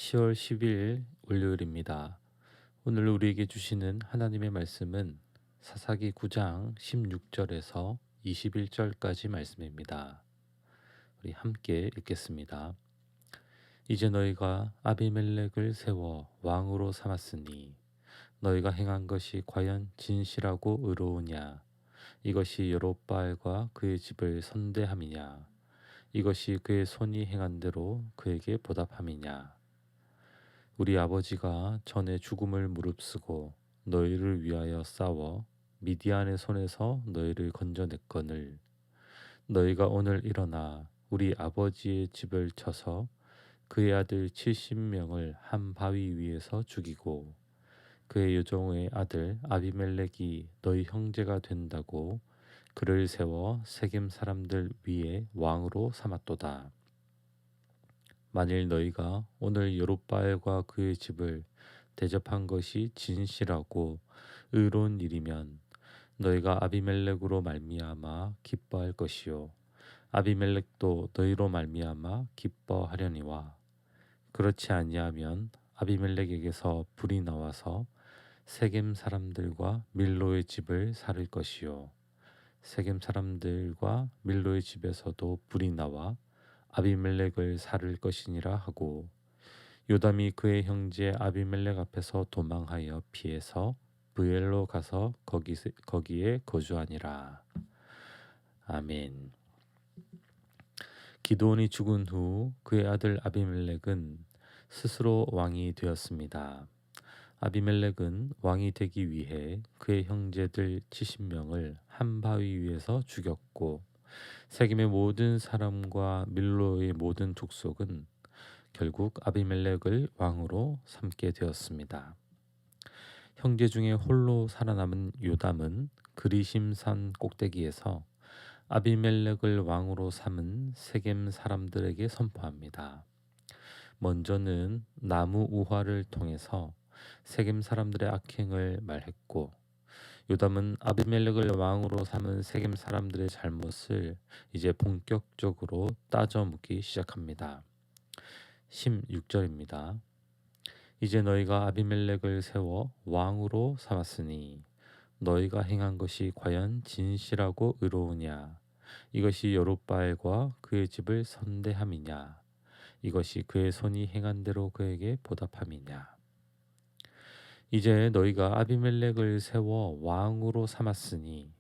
10월 10일 월요일입니다. 오늘 우리에게 주시는 하나님의 말씀은 사사기 9장 16절에서 21절까지 말씀입니다. 우리 함께 읽겠습니다. 이제 너희가 아비멜렉을 세워 왕으로 삼았으니 너희가 행한 것이 과연 진실하고 의로우냐? 이것이 여롯바알과 그의 집을 선대함이냐? 이것이 그의 손이 행한 대로 그에게 보답함이냐? 우리 아버지가 전에 죽음을 무릅쓰고 너희를 위하여 싸워 미디안의 손에서 너희를 건져냈거늘 너희가 오늘 일어나 우리 아버지의 집을 쳐서 그의 아들 70명을 한 바위 위에서 죽이고 그의 요종의 아들 아비멜렉이 너희 형제가 된다고 그를 세워 세겜 사람들 위에 왕으로 삼았도다. 만일 너희가 오늘 여롯바알과 그의 집을 대접한 것이 진실하고 의로운 일이면 너희가 아비멜렉으로 말미암아 기뻐할 것이요 아비멜렉도 너희로 말미암아 기뻐하려니와 그렇지 아니하면 아비멜렉에게서 불이 나와서 세겜 사람들과 밀로의 집을 살을 것이요 세겜 사람들과 밀로의 집에서도 불이 나와 아비멜렉을 살을 것이니라 하고 요담이 그의 형제 아비멜렉 앞에서 도망하여 피해서 브엘로 가서 거기에 거주하니라. 아멘. 기드온이 죽은 후 그의 아들 아비멜렉은 스스로 왕이 되었습니다. 아비멜렉은 왕이 되기 위해 그의 형제들 70명을 한 바위 위에서 죽였고 세겜의 모든 사람과 밀로의 모든 족속은 결국 아비멜렉을 왕으로 삼게 되었습니다. 형제 중에 홀로 살아남은 요담은 그리심산 꼭대기에서 아비멜렉을 왕으로 삼은 세겜 사람들에게 선포합니다. 먼저는 나무 우화를 통해서 세겜 사람들의 악행을 말했고 요담은 아비멜렉을 왕으로 삼은 세겜 사람들의 잘못을 이제 본격적으로 따져 묻기 시작합니다. 16절입니다. 이제 너희가 아비멜렉을 세워 왕으로 삼았으니 너희가 행한 것이 과연 진실하고 의로우냐? 이것이 여롯바알과 그의 집을 선대함이냐? 이것이 그의 손이 행한 대로 그에게 보답함이냐? 이제 너희가 아비멜렉을 세워 왕으로 삼았으니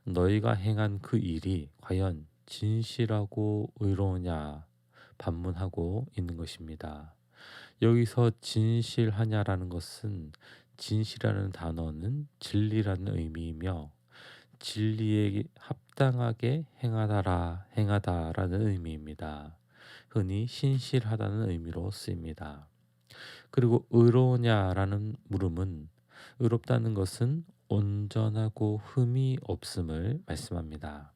너희가 행한 그 일이 과연 진실하고 의로우냐 반문하고 있는 것입니다. 여기서 진실하냐라는 것은 진실이라는 단어는 진리라는 의미이며 진리에 합당하게 행하다라는 의미입니다. 흔히 신실하다는 의미로 쓰입니다. 그리고 의로우냐라는 물음은 의롭다는 것은 온전하고 흠이 없음을 말씀합니다.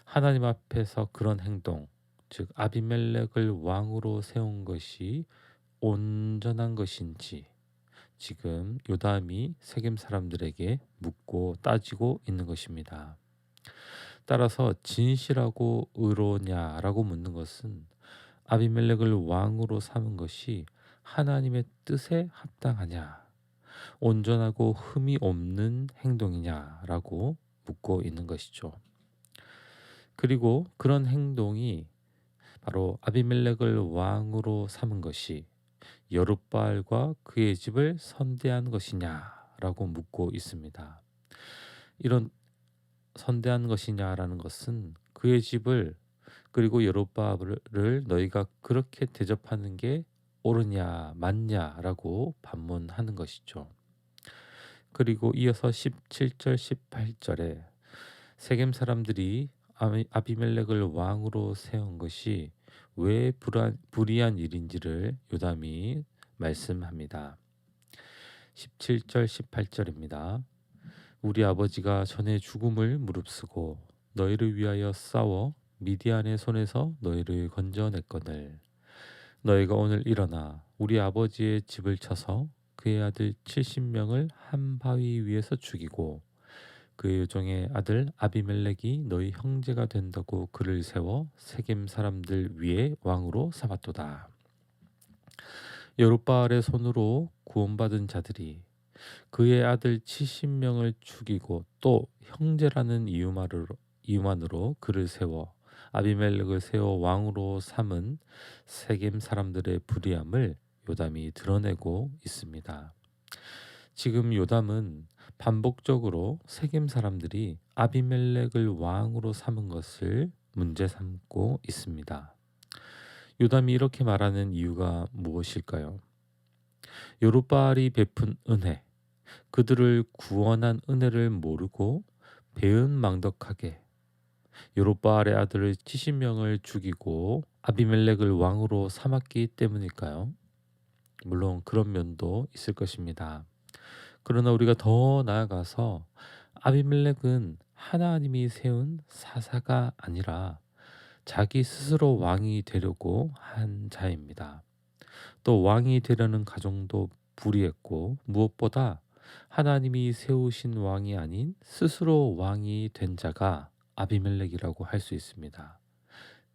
하나님 앞에서 그런 행동, 즉 아비멜렉을 왕으로 세운 것이 온전한 것인지 지금 요담이 세겜 사람들에게 묻고 따지고 있는 것입니다. 따라서 진실하고 의로냐라고 묻는 것은 아비멜렉을 왕으로 삼은 것이 하나님의 뜻에 합당하냐, 온전하고 흠이 없는 행동이냐라고 묻고 있는 것이죠. 그리고 그런 행동이 바로 아비멜렉을 왕으로 삼은 것이 여룻바알과 그의 집을 선대한 것이냐라고 묻고 있습니다. 이런 선대한 것이냐라는 것은 그의 집을 그리고 여룻바알을 너희가 그렇게 대접하는 게 옳으냐 맞냐라고 반문하는 것이죠. 그리고 이어서 17절 18절에 세겜 사람들이 아비멜렉을 왕으로 세운 것이 왜 불의한 일인지를 요담이 말씀합니다. 17절 18절입니다. 우리 아버지가 전에 죽음을 무릅쓰고 너희를 위하여 싸워 미디안의 손에서 너희를 건져냈거늘 너희가 오늘 일어나 우리 아버지의 집을 쳐서 그의 아들 70명을 한 바위 위에서 죽이고 그의 요종의 아들 아비멜렉이 너희 형제가 된다고 그를 세워 세겜 사람들 위에 왕으로 삼았도다. 여룹바알의 손으로 구원받은 자들이 그의 아들 70명을 죽이고 또 형제라는 이유만으로 그를 세워 아비멜렉을 세워 왕으로 삼은 세겜 사람들의 불의함을 요담이 드러내고 있습니다. 지금 요담은 반복적으로 세겜 사람들이 아비멜렉을 왕으로 삼은 것을 문제 삼고 있습니다. 요담이 이렇게 말하는 이유가 무엇일까요? 여룹바알이 베푼 은혜, 그들을 구원한 은혜를 모르고 배은망덕하게 여룹바알의 아들을 70명을 죽이고 아비멜렉을 왕으로 삼았기 때문일까요? 물론 그런 면도 있을 것입니다. 그러나 우리가 더 나아가서 아비멜렉은 하나님이 세운 사사가 아니라 자기 스스로 왕이 되려고 한 자입니다. 또 왕이 되려는 가정도 불의했고 무엇보다 하나님이 세우신 왕이 아닌 스스로 왕이 된 자가 아비멜렉이라고 할 수 있습니다.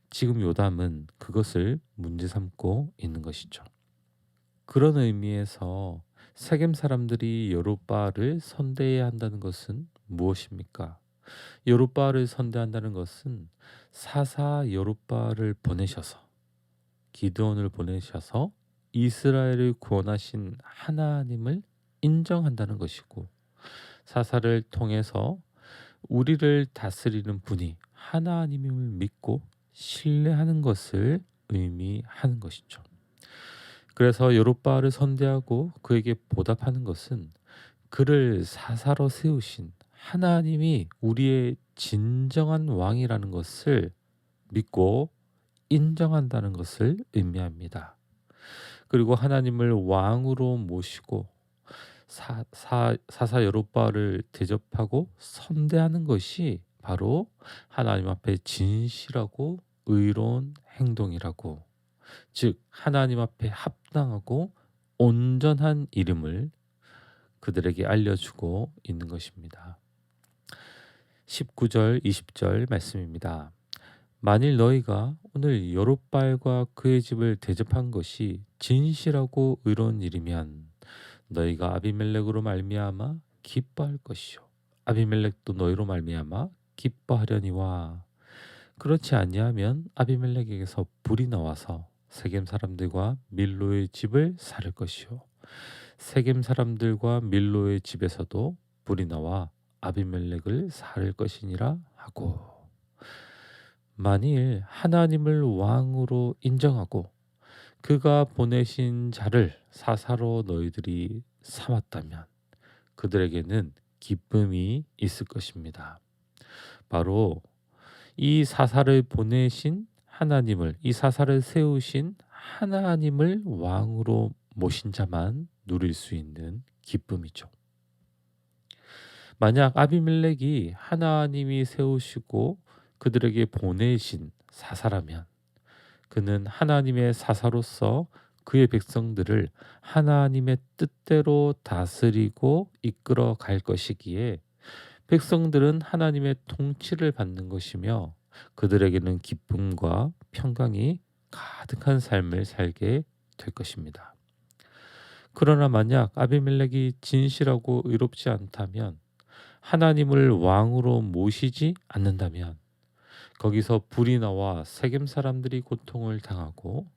지금 요담은 그것을 문제 삼고 있는 것이죠. 그런 의미에서 세겜 사람들이 여룹바알을 선대해야 한다는 것은 무엇입니까? 여룹바알을 선대한다는 것은 사사 여룹바알을 보내셔서 기드온을 보내셔서 이스라엘을 구원하신 하나님을 인정한다는 것이고 사사를 통해서 우리를 다스리는 분이 하나님임을 믿고 신뢰하는 것을 의미하는 것이죠. 그래서 여룹바알을 선대하고 그에게 보답하는 것은 그를 사사로 세우신 하나님이 우리의 진정한 왕이라는 것을 믿고 인정한다는 것을 의미합니다. 그리고 하나님을 왕으로 모시고 사사 여룹바알을 대접하고 선대하는 것이 바로 하나님 앞에 진실하고 의로운 행동이라고, 즉 하나님 앞에 합당하고 온전한 이름을 그들에게 알려주고 있는 것입니다. 19절 20절 말씀입니다. 만일 너희가 오늘 여룹바알과 그의 집을 대접한 것이 진실하고 의로운 일이면 너희가 아비멜렉으로 말미암아 기뻐할 것이요 아비멜렉도 너희로 말미암아 기뻐하려니와 그렇지 아니하면 아비멜렉에게서 불이 나와서 세겜 사람들과 밀로의 집을 살을 것이요 세겜 사람들과 밀로의 집에서도 불이 나와 아비멜렉을 살을 것이니라 하고, 만일 하나님을 왕으로 인정하고 그가 보내신 자를 사사로 너희들이 삼았다면 그들에게는 기쁨이 있을 것입니다. 바로 이 사사를 보내신 하나님을, 이 사사를 세우신 하나님을 왕으로 모신 자만 누릴 수 있는 기쁨이죠. 만약 아비멜렉이 하나님이 세우시고 그들에게 보내신 사사라면 그는 하나님의 사사로서 그의 백성들을 하나님의 뜻대로 다스리고 이끌어 갈 것이기에 백성들은 하나님의 통치를 받는 것이며 그들에게는 기쁨과 평강이 가득한 삶을 살게 될 것입니다. 그러나 만약 아비멜렉이 진실하고 의롭지 않다면, 하나님을 왕으로 모시지 않는다면 거기서 불이 나와 세겜 사람들이 고통을 당하고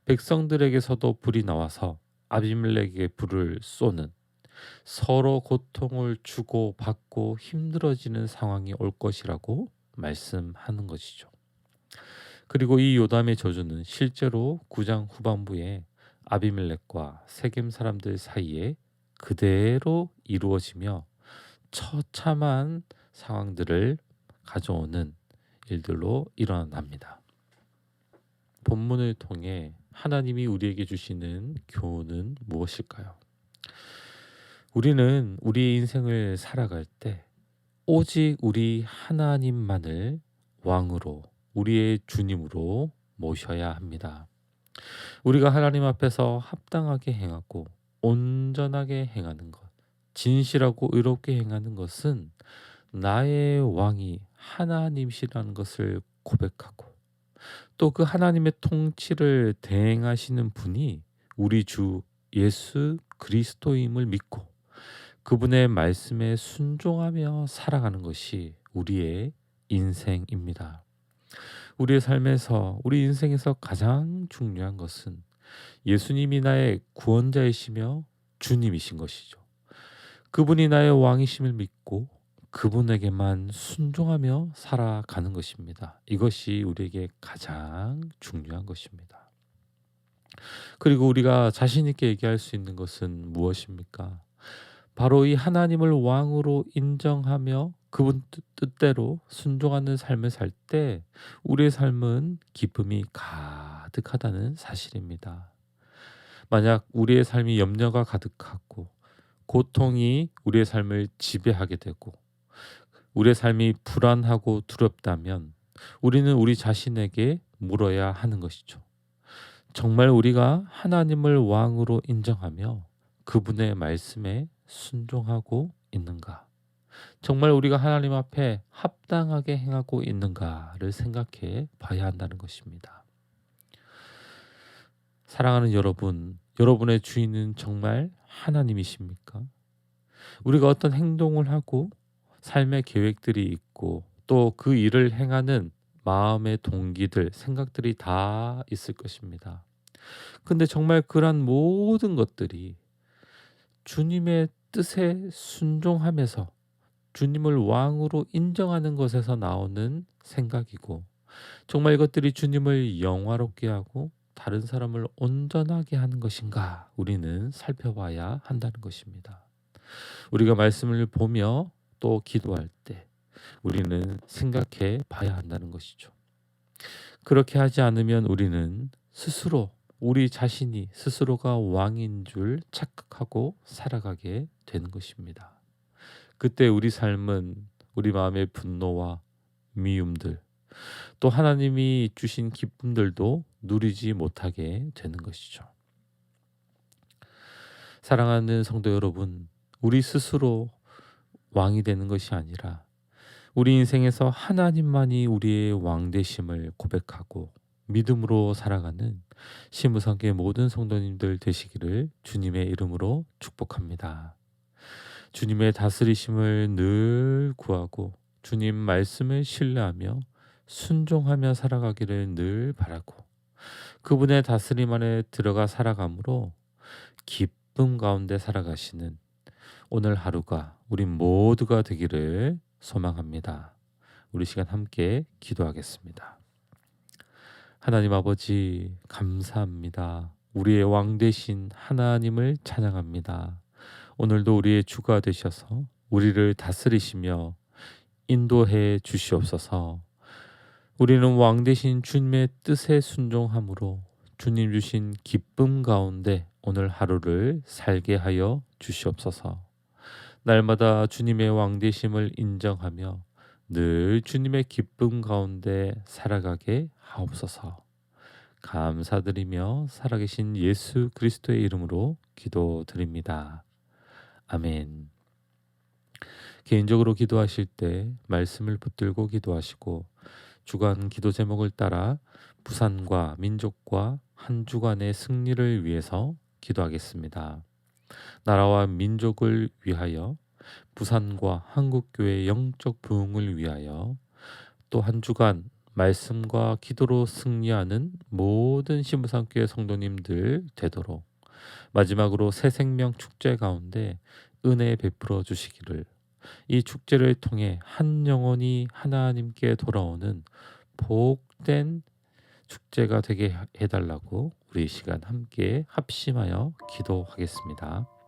백성들에게서도 불이 나와서 아비멜렉에게 불을 쏘는, 서로 고통을 주고 받고 힘들어지는 상황이 올 것이라고 말씀하는 것이죠. 그리고 이 요담의 저주는 실제로 9장 후반부에 아비멜렉과 세겜 사람들 사이에 그대로 이루어지며 처참한 상황들을 가져오는 일들로 일어납니다. 본문을 통해 하나님이 우리에게 주시는 교훈은 무엇일까요? 우리는 우리의 인생을 살아갈 때 오직 우리 하나님만을 왕으로, 우리의 주님으로 모셔야 합니다. 우리가 하나님 앞에서 합당하게 행하고 온전하게 행하는 것, 진실하고 의롭게 행하는 것은 나의 왕이 하나님이시라는 것을 고백하고 또 그 하나님의 통치를 대행하시는 분이 우리 주 예수 그리스도임을 믿고 그분의 말씀에 순종하며 살아가는 것이 우리의 인생입니다. 우리의 삶에서, 우리 인생에서 가장 중요한 것은 예수님이 나의 구원자이시며 주님이신 것이죠. 그분이 나의 왕이심을 믿고 그분에게만 순종하며 살아가는 것입니다. 이것이 우리에게 가장 중요한 것입니다. 그리고 우리가 자신 있게 얘기할 수 있는 것은 무엇입니까? 바로 이 하나님을 왕으로 인정하며 그분 뜻대로 순종하는 삶을 살 때 우리의 삶은 기쁨이 가득하다는 사실입니다. 만약 우리의 삶이 염려가 가득하고 고통이 우리의 삶을 지배하게 되고 우리의 삶이 불안하고 두렵다면 우리는 우리 자신에게 물어야 하는 것이죠. 정말 우리가 하나님을 왕으로 인정하며 그분의 말씀에 순종하고 있는가? 정말 우리가 하나님 앞에 합당하게 행하고 있는가를 생각해 봐야 한다는 것입니다. 사랑하는 여러분, 여러분의 주인은 정말 하나님이십니까? 우리가 어떤 행동을 하고 삶의 계획들이 있고 또 그 일을 행하는 마음의 동기들, 생각들이 다 있을 것입니다. 근데 정말 그러한 모든 것들이 주님의 뜻에 순종하면서 주님을 왕으로 인정하는 것에서 나오는 생각이고 정말 이것들이 주님을 영화롭게 하고 다른 사람을 온전하게 하는 것인가 우리는 살펴봐야 한다는 것입니다. 우리가 말씀을 보며 또 기도할 때 우리는 생각해 봐야 한다는 것이죠. 그렇게 하지 않으면 우리는 스스로 우리 자신이 스스로가 왕인 줄 착각하고 살아가게 되는 것입니다. 그때 우리 삶은 우리 마음의 분노와 미움들 또 하나님이 주신 기쁨들도 누리지 못하게 되는 것이죠. 사랑하는 성도 여러분, 우리 스스로 왕이 되는 것이 아니라 우리 인생에서 하나님만이 우리의 왕 되심을 고백하고 믿음으로 살아가는 시무상교회 모든 성도님들 되시기를 주님의 이름으로 축복합니다. 주님의 다스리심을 늘 구하고 주님 말씀을 신뢰하며 순종하며 살아가기를 늘 바라고 그분의 다스림 안에 들어가 살아감으로 기쁨 가운데 살아가시는 오늘 하루가 우리 모두가 되기를 소망합니다. 우리 시간 함께 기도하겠습니다. 하나님 아버지 감사합니다. 우리의 왕 되신 하나님을 찬양합니다. 오늘도 우리의 주가 되셔서 우리를 다스리시며 인도해 주시옵소서. 우리는 왕 되신 주님의 뜻에 순종함으로 주님 주신 기쁨 가운데 오늘 하루를 살게 하여 주시옵소서. 날마다 주님의 왕 되심을 인정하며 늘 주님의 기쁨 가운데 살아가게 하옵소서. 감사드리며 살아계신 예수 그리스도의 이름으로 기도드립니다. 아멘. 개인적으로 기도하실 때 말씀을 붙들고 기도하시고 주간 기도 제목을 따라 부산과 민족과 한 주간의 승리를 위해서 기도하겠습니다. 나라와 민족을 위하여 부산과 한국교회의 영적 부흥을 위하여 또 한 주간 말씀과 기도로 승리하는 모든 시무상교회 성도님들 되도록 마지막으로 새 생명 축제 가운데 은혜 베풀어 주시기를 이 축제를 통해 한 영혼이 하나님께 돌아오는 복된 축제가 되게 해달라고 우리 이 시간 함께 합심하여 기도하겠습니다.